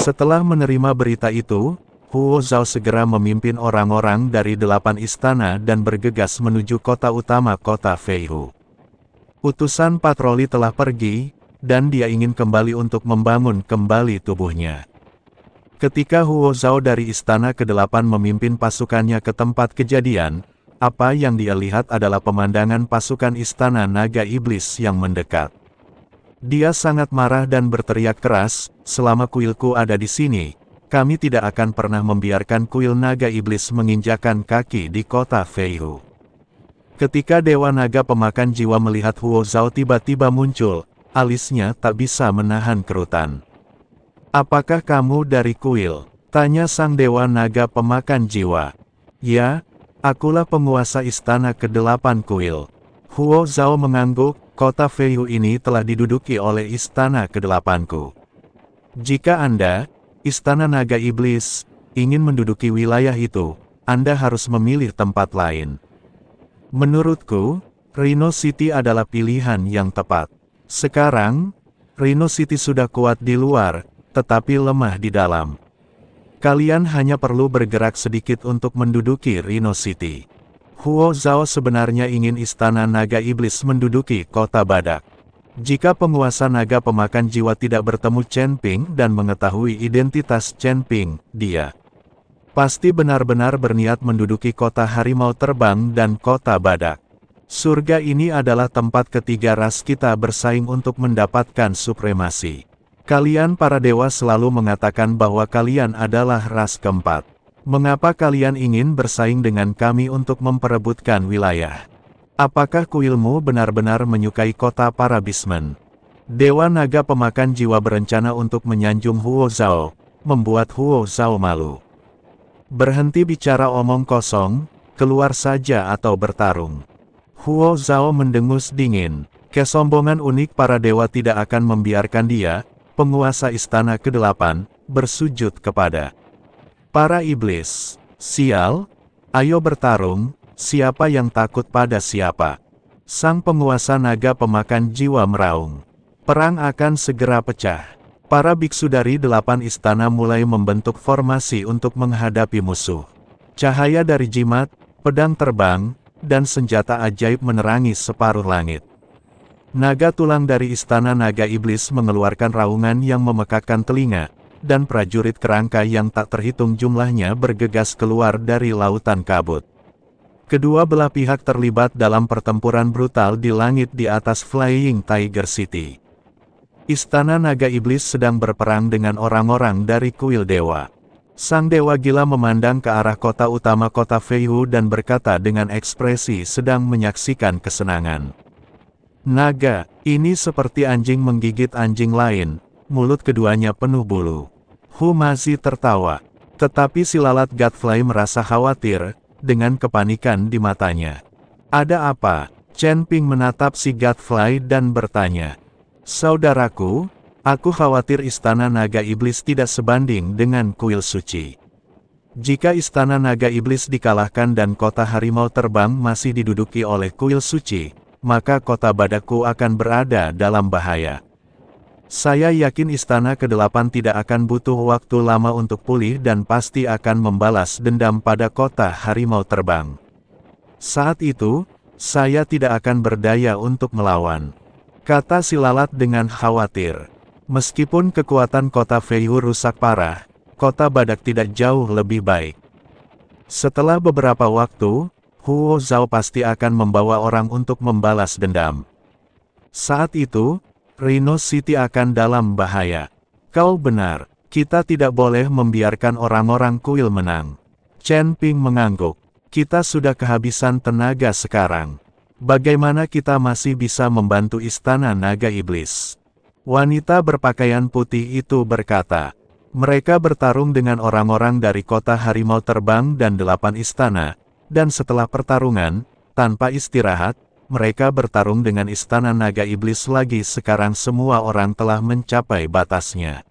Setelah menerima berita itu, Huo Zhao segera memimpin orang-orang dari 8 istana dan bergegas menuju kota utama kota Feihu. Utusan patroli telah pergi, dan dia ingin kembali untuk membangun kembali tubuhnya. Ketika Huo Zhao dari istana ke-8 memimpin pasukannya ke tempat kejadian, apa yang dia lihat adalah pemandangan pasukan istana naga iblis yang mendekat. Dia sangat marah dan berteriak keras, "Selama kuilku ada di sini, kami tidak akan pernah membiarkan kuil naga iblis menginjakan kaki di kota Feihu." Ketika Dewa Naga Pemakan Jiwa melihat Huo Zhao tiba-tiba muncul, alisnya tak bisa menahan kerutan. "Apakah kamu dari kuil?" tanya sang Dewa Naga Pemakan Jiwa. "Ya, akulah penguasa istana ke-8 kuil." Huo Zhao mengangguk, "Kota Feihu ini telah diduduki oleh istana ke-8ku. Jika Anda, Istana Naga Iblis, ingin menduduki wilayah itu, Anda harus memilih tempat lain. Menurutku, Rhino City adalah pilihan yang tepat. Sekarang, Rhino City sudah kuat di luar, tetapi lemah di dalam. Kalian hanya perlu bergerak sedikit untuk menduduki Rhino City." Huo Zhao sebenarnya ingin Istana Naga Iblis menduduki kota Badak. Jika penguasa naga pemakan jiwa tidak bertemu Chen Ping dan mengetahui identitas Chen Ping, dia pasti benar-benar berniat menduduki kota harimau terbang dan kota Badak. Surga ini adalah tempat ketiga ras kita bersaing untuk mendapatkan supremasi. Kalian para dewa selalu mengatakan bahwa kalian adalah ras keempat. Mengapa kalian ingin bersaing dengan kami untuk memperebutkan wilayah? Apakah kuilmu benar-benar menyukai kota para bismen? Dewa Naga Pemakan Jiwa berencana untuk menyanjung Huo Zhao, membuat Huo Zhao malu. "Berhenti bicara omong kosong, keluar saja atau bertarung." Huo Zhao mendengus dingin. Kesombongan unik para dewa tidak akan membiarkan dia, penguasa istana ke-8, bersujud kepada para iblis. "Sial, ayo bertarung, siapa yang takut pada siapa?" Sang penguasa naga pemakan jiwa meraung. Perang akan segera pecah. Para biksu dari 8 istana mulai membentuk formasi untuk menghadapi musuh. Cahaya dari jimat, pedang terbang, dan senjata ajaib menerangi separuh langit. Naga tulang dari istana naga iblis mengeluarkan raungan yang memekakkan telinga, dan prajurit kerangka yang tak terhitung jumlahnya bergegas keluar dari lautan kabut. Kedua belah pihak terlibat dalam pertempuran brutal di langit di atas Flying Tiger City. Istana Naga Iblis sedang berperang dengan orang-orang dari kuil dewa. Sang dewa gila memandang ke arah kota utama kota Feihu dan berkata dengan ekspresi sedang menyaksikan kesenangan. "Naga, ini seperti anjing menggigit anjing lain, mulut keduanya penuh bulu." Hu Mazi tertawa. Tetapi si lalat Godfly merasa khawatir, dengan kepanikan di matanya. "Ada apa?" Chen Ping menatap si Godfly dan bertanya. "Saudaraku, aku khawatir Istana Naga Iblis tidak sebanding dengan kuil suci. Jika Istana Naga Iblis dikalahkan dan kota harimau terbang masih diduduki oleh kuil suci, maka kota Badakku akan berada dalam bahaya. Saya yakin Istana ke-8 tidak akan butuh waktu lama untuk pulih dan pasti akan membalas dendam pada kota harimau terbang. Saat itu, saya tidak akan berdaya untuk melawan," kata si lalat dengan khawatir. Meskipun kekuatan kota Feihu rusak parah, kota Badak tidak jauh lebih baik. Setelah beberapa waktu, Huo Zhao pasti akan membawa orang untuk membalas dendam. Saat itu, Rhino City akan dalam bahaya. "Kau benar, kita tidak boleh membiarkan orang-orang kuil menang." Chen Ping mengangguk. "Kita sudah kehabisan tenaga sekarang. Bagaimana kita masih bisa membantu Istana Naga Iblis?" Wanita berpakaian putih itu berkata. Mereka bertarung dengan orang-orang dari kota harimau terbang dan 8 istana, dan setelah pertarungan, tanpa istirahat, mereka bertarung dengan Istana Naga Iblis lagi. Sekarang semua orang telah mencapai batasnya.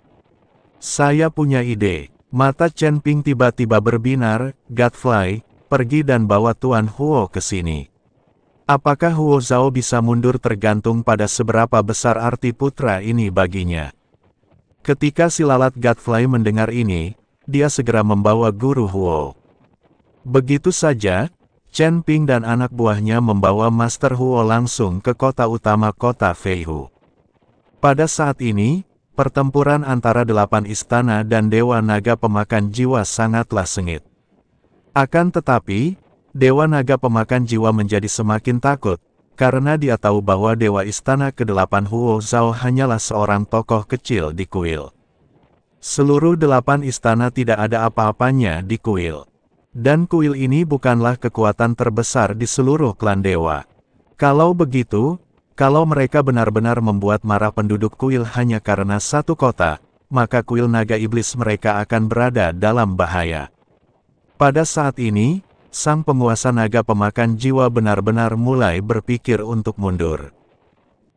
"Saya punya ide." Mata Chen Ping tiba-tiba berbinar. "Godfly, pergi dan bawa Tuan Huo ke sini." Apakah Huo Zhao bisa mundur tergantung pada seberapa besar arti putra ini baginya. Ketika si lalat Godfly mendengar ini, dia segera membawa guru Huo. Begitu saja, Chen Ping dan anak buahnya membawa Master Huo langsung ke kota utama kota Feihu. Pada saat ini, pertempuran antara 8 istana dan Dewa Naga Pemakan Jiwa sangatlah sengit. Akan tetapi, Dewa Naga Pemakan Jiwa menjadi semakin takut, karena dia tahu bahwa Dewa Istana ke-8 Huo Zhao hanyalah seorang tokoh kecil di kuil. Seluruh 8 istana tidak ada apa-apanya di kuil. Dan kuil ini bukanlah kekuatan terbesar di seluruh klan dewa. Kalau begitu, kalau mereka benar-benar membuat marah penduduk kuil hanya karena satu kota, maka kuil naga iblis mereka akan berada dalam bahaya. Pada saat ini, sang penguasa naga pemakan jiwa benar-benar mulai berpikir untuk mundur.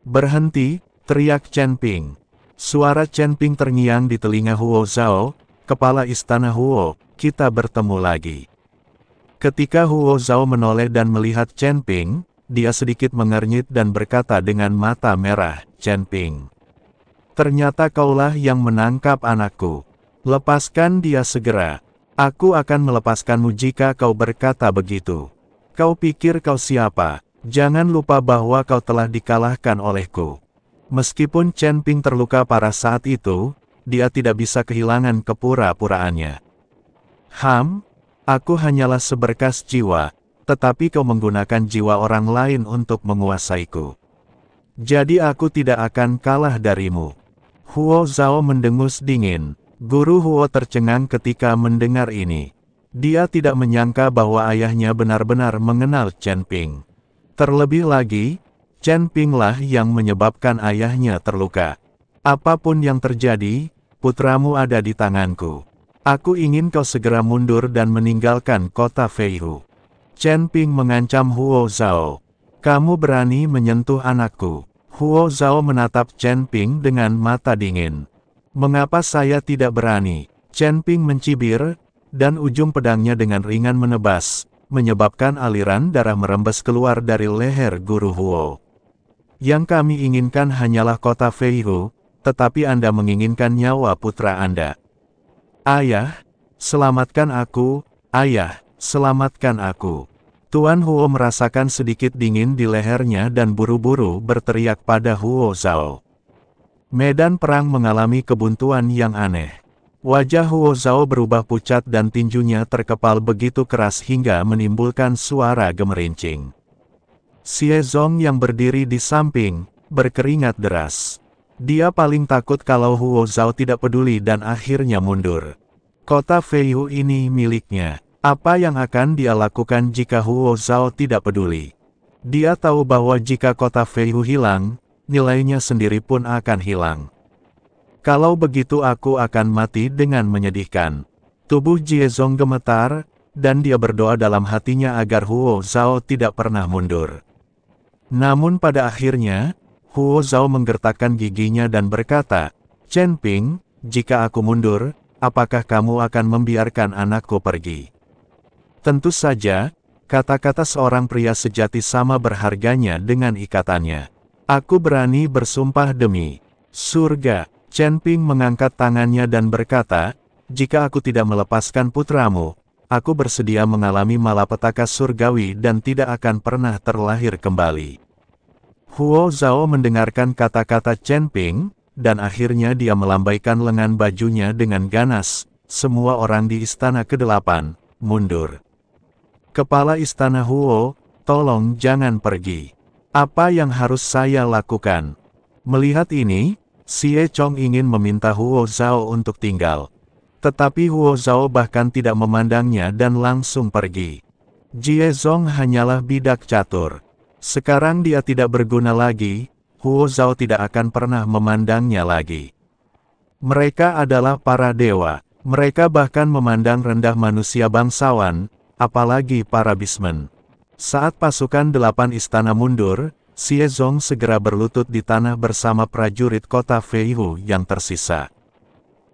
"Berhenti!" teriak Chen Ping. Suara Chen Ping terngiang di telinga Huo Zhao, kepala istana Huo, "Kita bertemu lagi." Ketika Huo Zhao menoleh dan melihat Chen Ping, dia sedikit mengernyit dan berkata dengan mata merah, "Chen Ping, ternyata kaulah yang menangkap anakku. Lepaskan dia segera. Aku akan melepaskanmu jika kau berkata begitu. Kau pikir kau siapa? Jangan lupa bahwa kau telah dikalahkan olehku." Meskipun Chen Ping terluka parah saat itu, dia tidak bisa kehilangan kepura-puraannya. Aku hanyalah seberkas jiwa, tetapi kau menggunakan jiwa orang lain untuk menguasaiku. Jadi aku tidak akan kalah darimu." Huo Zhao mendengus dingin. Guru Huo tercengang ketika mendengar ini. Dia tidak menyangka bahwa ayahnya benar-benar mengenal Chen Ping. Terlebih lagi, Chen Ping lah yang menyebabkan ayahnya terluka. "Apapun yang terjadi, putramu ada di tanganku. Aku ingin kau segera mundur dan meninggalkan kota Feihu." Chen Ping mengancam Huo Zhao. "Kamu berani menyentuh anakku?" Huo Zhao menatap Chen Ping dengan mata dingin. "Mengapa saya tidak berani?" Chen Ping mencibir, dan ujung pedangnya dengan ringan menebas, menyebabkan aliran darah merembes keluar dari leher guru Huo. "Yang kami inginkan hanyalah kota Feihu, tetapi Anda menginginkan nyawa putra Anda." "Ayah, selamatkan aku, ayah, selamatkan aku." Tuan Huo merasakan sedikit dingin di lehernya dan buru-buru berteriak pada Huo Zhao. Medan perang mengalami kebuntuan yang aneh. Wajah Huo Zhao berubah pucat dan tinjunya terkepal begitu keras hingga menimbulkan suara gemerincing. Xie Zong yang berdiri di samping, berkeringat deras. Dia paling takut kalau Huo Zhao tidak peduli dan akhirnya mundur. Kota Feihu ini miliknya. Apa yang akan dia lakukan jika Huo Zhao tidak peduli? Dia tahu bahwa jika kota Feihu hilang, nilainya sendiri pun akan hilang. "Kalau begitu aku akan mati dengan menyedihkan." Tubuh Jie Zong gemetar, dan dia berdoa dalam hatinya agar Huo Zhao tidak pernah mundur. Namun pada akhirnya, Huo Zhao menggertakkan giginya dan berkata, "Chen Ping, jika aku mundur, apakah kamu akan membiarkan anakku pergi?" Tentu saja, kata-kata seorang pria sejati sama berharganya dengan ikatannya. "Aku berani bersumpah demi surga." Chen Ping mengangkat tangannya dan berkata, "Jika aku tidak melepaskan putramu, aku bersedia mengalami malapetaka surgawi dan tidak akan pernah terlahir kembali." Huo Zhao mendengarkan kata-kata Chen Ping, dan akhirnya dia melambaikan lengan bajunya dengan ganas. Semua orang di istana ke-8 mundur. "Kepala istana Huo, tolong jangan pergi. Apa yang harus saya lakukan?" Melihat ini, Xie Chong ingin meminta Huo Zhao untuk tinggal. Tetapi Huo Zhao bahkan tidak memandangnya dan langsung pergi. Jie Zong hanyalah bidak catur. Sekarang dia tidak berguna lagi, Huo Zhao tidak akan pernah memandangnya lagi. Mereka adalah para dewa. Mereka bahkan memandang rendah manusia bangsawan, apalagi para bismen. Saat pasukan 8 istana mundur, Xie Zong segera berlutut di tanah bersama prajurit kota Feihu yang tersisa.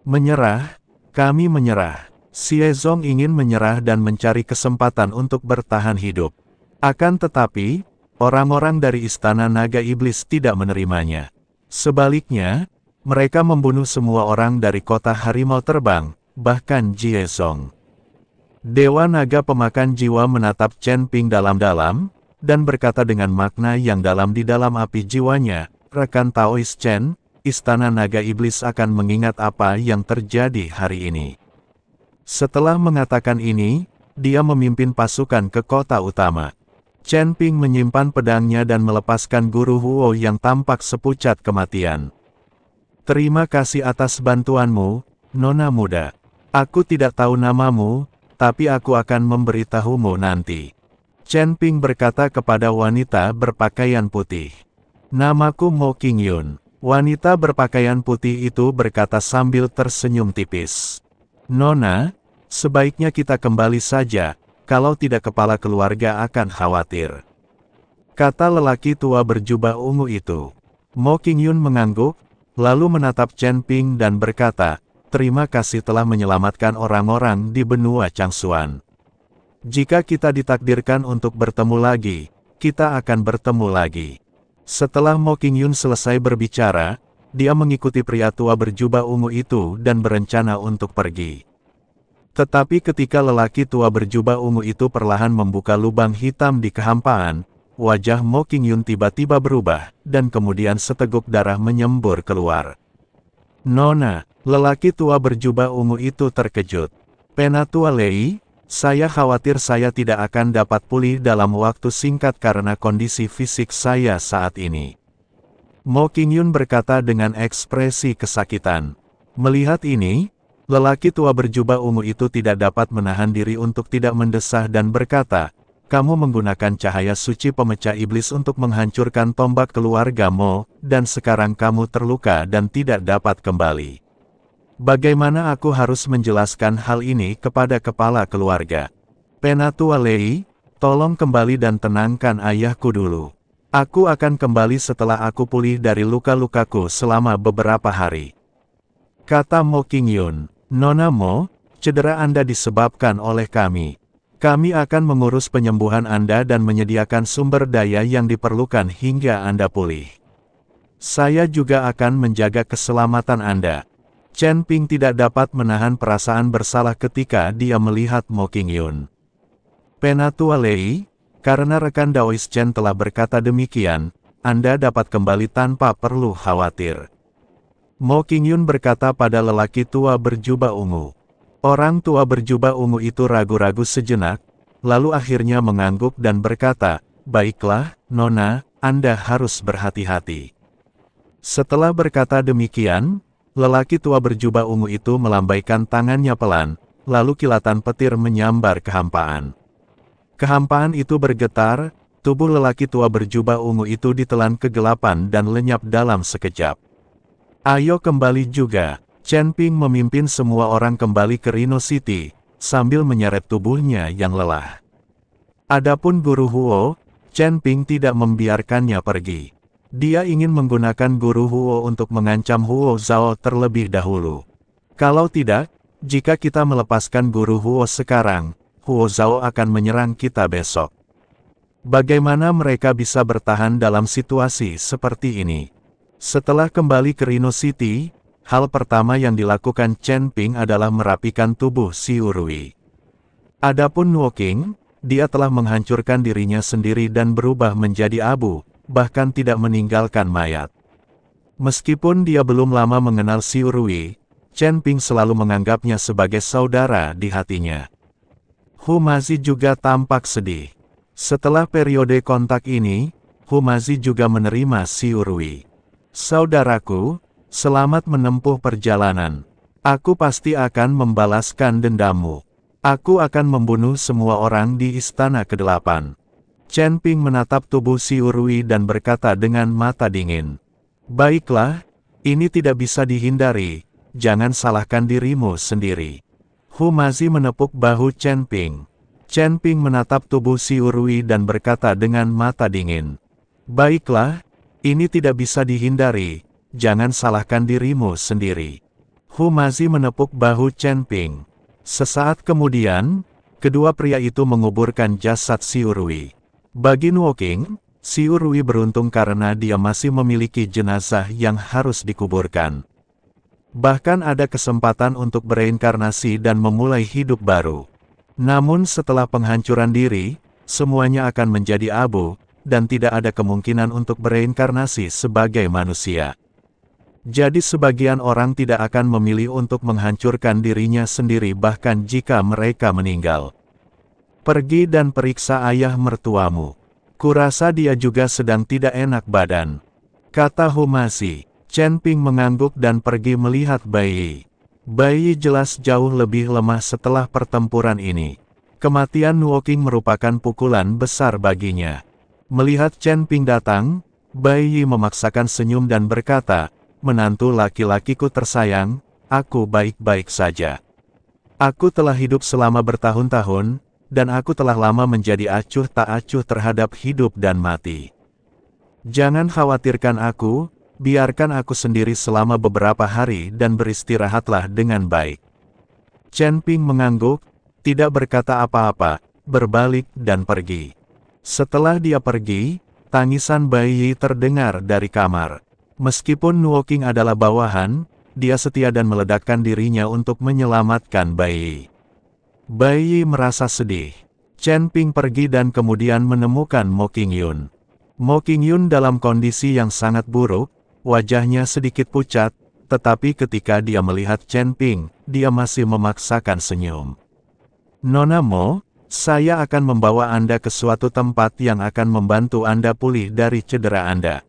"Menyerah, kami menyerah." Xie Zong ingin menyerah dan mencari kesempatan untuk bertahan hidup. Akan tetapi, orang-orang dari istana naga iblis tidak menerimanya. Sebaliknya, Mereka membunuh semua orang dari kota harimau terbang, bahkan Jiezong. Dewa Naga Pemakan Jiwa menatap Chen Ping dalam-dalam, dan berkata dengan makna yang dalam di dalam api jiwanya, rekan Taois Chen, Istana Naga Iblis akan mengingat apa yang terjadi hari ini. Setelah mengatakan ini, dia memimpin pasukan ke kota utama. Chen Ping menyimpan pedangnya dan melepaskan Guru Huo yang tampak sepucat kematian. Terima kasih atas bantuanmu, Nona muda. Aku tidak tahu namamu, tapi aku akan memberitahumu nanti. Chen Ping berkata kepada wanita berpakaian putih. Namaku Mo Qingyun. Wanita berpakaian putih itu berkata sambil tersenyum tipis. Nona, sebaiknya kita kembali saja, kalau tidak kepala keluarga akan khawatir. Kata lelaki tua berjubah ungu itu. Mo Qingyun mengangguk, lalu menatap Chen Ping dan berkata, terima kasih telah menyelamatkan orang-orang di benua Changshuan. Jika kita ditakdirkan untuk bertemu lagi, kita akan bertemu lagi. Setelah Mo Qingyun selesai berbicara, dia mengikuti pria tua berjubah ungu itu dan berencana untuk pergi. Tetapi ketika lelaki tua berjubah ungu itu perlahan membuka lubang hitam di kehampaan, wajah Mo Qingyun tiba-tiba berubah, dan kemudian seteguk darah menyembur keluar. Nona, lelaki tua berjubah ungu itu terkejut. Penatua Lei, saya khawatir saya tidak akan dapat pulih dalam waktu singkat karena kondisi fisik saya saat ini. Mo Qingyun berkata dengan ekspresi kesakitan. Melihat ini, lelaki tua berjubah ungu itu tidak dapat menahan diri untuk tidak mendesah dan berkata, kamu menggunakan cahaya suci pemecah iblis untuk menghancurkan tombak keluarga Mo, dan sekarang kamu terluka dan tidak dapat kembali. Bagaimana aku harus menjelaskan hal ini kepada kepala keluarga? Penatua Lei, tolong kembali dan tenangkan ayahku dulu. Aku akan kembali setelah aku pulih dari luka-lukaku selama beberapa hari. Kata Mo Qingyun, Nona Mo, cedera Anda disebabkan oleh kami. Kami akan mengurus penyembuhan Anda dan menyediakan sumber daya yang diperlukan hingga Anda pulih. Saya juga akan menjaga keselamatan Anda. Chen Ping tidak dapat menahan perasaan bersalah ketika dia melihat Mo Qingyun. Penatua Lei, karena rekan Daois Chen telah berkata demikian, Anda dapat kembali tanpa perlu khawatir. Mo Qingyun berkata pada lelaki tua berjubah ungu. Orang tua berjubah ungu itu ragu-ragu sejenak, lalu akhirnya mengangguk dan berkata, baiklah, Nona, Anda harus berhati-hati. Setelah berkata demikian, lelaki tua berjubah ungu itu melambaikan tangannya pelan, lalu kilatan petir menyambar kehampaan. Kehampaan itu bergetar, tubuh lelaki tua berjubah ungu itu ditelan kegelapan dan lenyap dalam sekejap. Ayo kembali juga. Chen Ping memimpin semua orang kembali ke Rhino City, sambil menyeret tubuhnya yang lelah. Adapun Guru Huo, Chen Ping tidak membiarkannya pergi. Dia ingin menggunakan Guru Huo untuk mengancam Huo Zhao terlebih dahulu. Kalau tidak, jika kita melepaskan Guru Huo sekarang, Huo Zhao akan menyerang kita besok. Bagaimana mereka bisa bertahan dalam situasi seperti ini? Setelah kembali ke Rhino City, hal pertama yang dilakukan Chen Ping adalah merapikan tubuh Xiu Rui. Adapun Nuo Qing, dia telah menghancurkan dirinya sendiri dan berubah menjadi abu, bahkan tidak meninggalkan mayat. Meskipun dia belum lama mengenal Xiu Rui, Chen Ping selalu menganggapnya sebagai saudara di hatinya. Hu Mazi juga tampak sedih. Setelah periode kontak ini, Hu Mazi juga menerima Xiu Rui. Saudaraku, selamat menempuh perjalanan. Aku pasti akan membalaskan dendammu. Aku akan membunuh semua orang di Istana ke-8. Chen Ping menatap tubuh Xiu Rui dan berkata dengan mata dingin. Baiklah, ini tidak bisa dihindari, jangan salahkan dirimu sendiri. Hu Mazi menepuk bahu Chen Ping. Chen Ping menatap tubuh Xiu Rui dan berkata dengan mata dingin. Baiklah, ini tidak bisa dihindari. Jangan salahkan dirimu sendiri. Hu Mazi menepuk bahu Chen Ping. Sesaat kemudian, kedua pria itu menguburkan jasad Xiu Rui. Bagi Nuo Qing, Xiu Rui beruntung karena dia masih memiliki jenazah yang harus dikuburkan. Bahkan ada kesempatan untuk bereinkarnasi dan memulai hidup baru. Namun setelah penghancuran diri, semuanya akan menjadi abu, dan tidak ada kemungkinan untuk bereinkarnasi sebagai manusia. Jadi sebagian orang tidak akan memilih untuk menghancurkan dirinya sendiri bahkan jika mereka meninggal. Pergi dan periksa ayah mertuamu. Kurasa dia juga sedang tidak enak badan, kata Humasi. Chen Ping mengangguk dan pergi melihat Bai Yi. Bai Yi jelas jauh lebih lemah setelah pertempuran ini. Kematian Nuoking merupakan pukulan besar baginya. Melihat Chen Ping datang, Bai Yi memaksakan senyum dan berkata, "Menantu laki-lakiku tersayang, aku baik-baik saja. Aku telah hidup selama bertahun-tahun, dan aku telah lama menjadi acuh tak acuh terhadap hidup dan mati. Jangan khawatirkan aku, biarkan aku sendiri selama beberapa hari dan beristirahatlah dengan baik." Chen Ping mengangguk, tidak berkata apa-apa, berbalik dan pergi. Setelah dia pergi, tangisan Bai Yi terdengar dari kamar. Meskipun Nuoking adalah bawahan, dia setia dan meledakkan dirinya untuk menyelamatkan Bai Yi. Bai Yi merasa sedih. Chen Ping pergi dan kemudian menemukan Mo Qingyun. Mo Qingyun dalam kondisi yang sangat buruk, wajahnya sedikit pucat, tetapi ketika dia melihat Chen Ping, dia masih memaksakan senyum. "Nona Mo, saya akan membawa Anda ke suatu tempat yang akan membantu Anda pulih dari cedera Anda."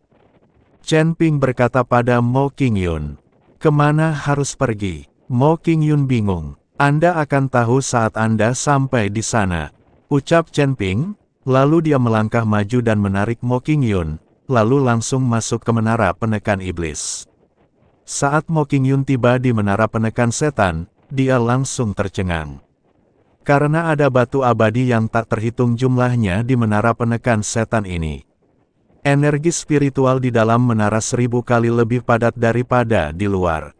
Chen Ping berkata pada Mo Qingyun. "Kemana harus pergi?" Mo Qingyun bingung. "Anda akan tahu saat Anda sampai di sana," ucap Chen Ping, lalu dia melangkah maju dan menarik Mo Qingyun, lalu langsung masuk ke menara penekan iblis. Saat Mo Qingyun tiba di menara penekan setan, dia langsung tercengang. Karena ada batu abadi yang tak terhitung jumlahnya di menara penekan setan ini. Energi spiritual di dalam menara 1000 kali lebih padat daripada di luar.